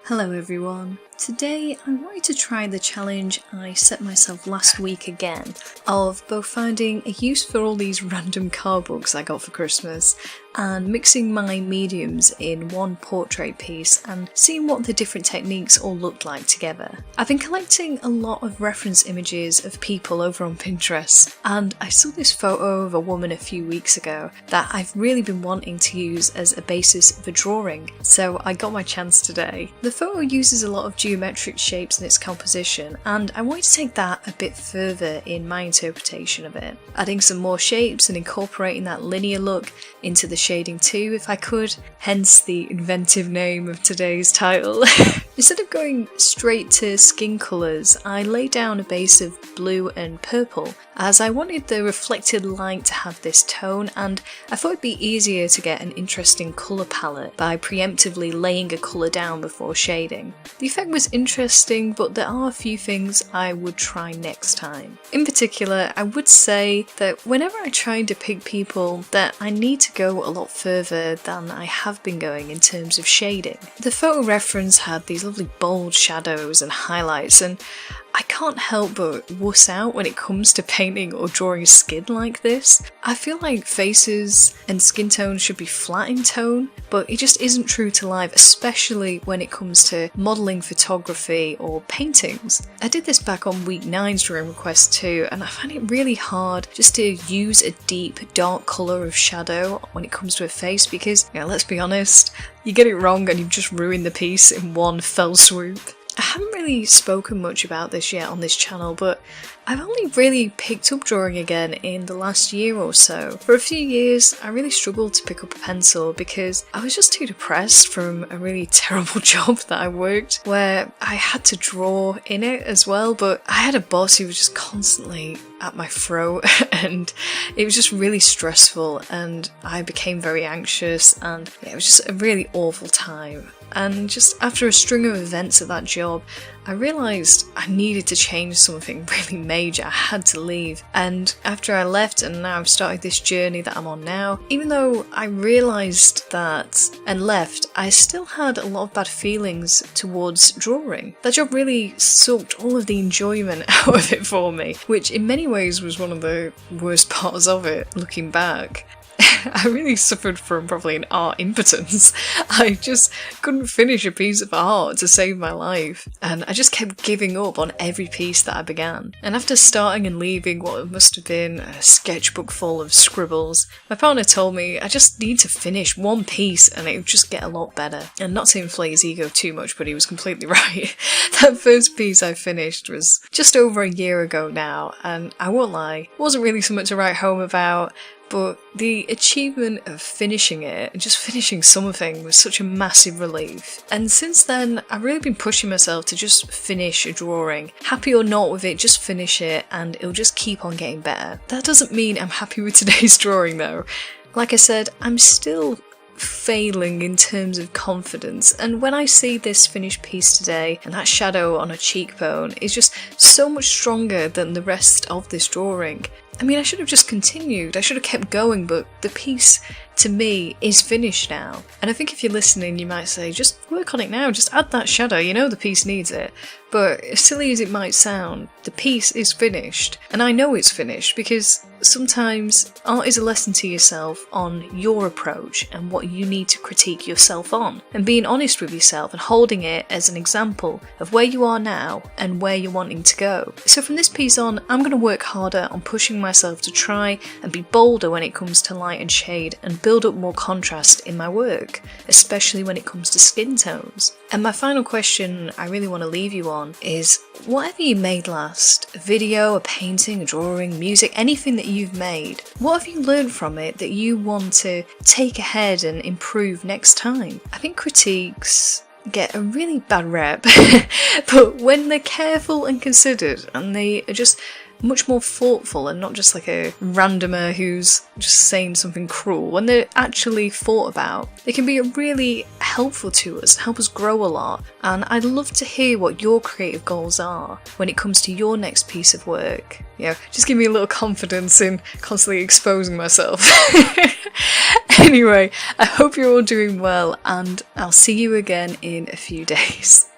Hello everyone. Today I wanted to try the challenge I set myself last week again of both finding a use for all these random card books I got for Christmas and mixing my mediums in one portrait piece and seeing what the different techniques all looked like together. I've been collecting a lot of reference images of people over on Pinterest, and I saw this photo of a woman a few weeks ago that I've really been wanting to use as a basis of a drawing, so I got my chance today. The photo uses a lot of geometric shapes in its composition, and I wanted to take that a bit further in my interpretation of it, adding some more shapes and incorporating that linear look into the shading too if I could, hence the inventive name of today's title. Instead of going straight to skin colours, I laid down a base of blue and purple as I wanted the reflected light to have this tone, and I thought it'd be easier to get an interesting colour palette by preemptively laying a colour down before shading. The effect was interesting, but there are a few things I would try next time. In particular, I would say that whenever I try and depict people, that I need to go a lot further than I have been going in terms of shading. The photo reference had these lovely bold shadows and highlights, and I can't help but wuss out when it comes to painting or drawing skin like this. I feel like faces and skin tones should be flat in tone, but it just isn't true to life, especially when it comes to modelling photography or paintings. I did this back on week 9's drawing request too, and I find it really hard just to use a deep, dark colour of shadow when it comes to a face because, let's be honest, you get it wrong and you've just ruined the piece in one fell swoop. I haven't really spoken much about this yet on this channel, but I've only really picked up drawing again in the last year or so. For a few years, I really struggled to pick up a pencil because I was just too depressed from a really terrible job that I worked, where I had to draw in it as well, but I had a boss who was just constantly at my throat and it was just really stressful and I became very anxious, and it was just a really awful time. And just after a string of events at that job, I realised I needed to change something really major. I had to leave. And after I left, and now I've started this journey that I'm on now, even though I realised that and left, I still had a lot of bad feelings towards drawing. That job really sucked all of the enjoyment out of it for me, which in many ways was one of the worst parts of it, looking back. I really suffered from probably an art impotence. I just couldn't finish a piece of art to save my life, and I just kept giving up on every piece that I began. And after starting and leaving what must have been a sketchbook full of scribbles, my partner told me I just need to finish one piece and it would just get a lot better. And not to inflate his ego too much, but he was completely right. That first piece I finished was just over a year ago now, and I won't lie, it wasn't really something to write home about, but the achievement of finishing it and just finishing something was such a massive relief. And since then, I've really been pushing myself to just finish a drawing. Happy or not with it, just finish it and it'll just keep on getting better. That doesn't mean I'm happy with today's drawing though. Like I said, I'm still failing in terms of confidence, and when I see this finished piece today and that shadow on a cheekbone is just so much stronger than the rest of this drawing. I mean, I should have just continued, I should have kept going, but the piece to me is finished now. And I think if you're listening you might say, just work on it now, just add that shadow, you know the piece needs it. But as silly as it might sound, the piece is finished, and I know it's finished because sometimes art is a lesson to yourself on your approach and what you need to critique yourself on, and being honest with yourself and holding it as an example of where you are now and where you're wanting to go. So from this piece on, I'm going to work harder on pushing myself to try and be bolder when it comes to light and shade and build up more contrast in my work, especially when it comes to skin tones. And my final question I really want to leave you on is, whatever you made last, a video, a painting, a drawing, music, anything that you've made, what have you learned from it that you want to take ahead and improve next time? I think critiques get a really bad rep, but when they're careful and considered and they are just much more thoughtful and not just like a randomer who's just saying something cruel, when they're actually thought about, they can be really helpful to us, help us grow a lot. And I'd love to hear what your creative goals are when it comes to your next piece of work. Just give me a little confidence in constantly exposing myself. Anyway, I hope you're all doing well, and I'll see you again in a few days.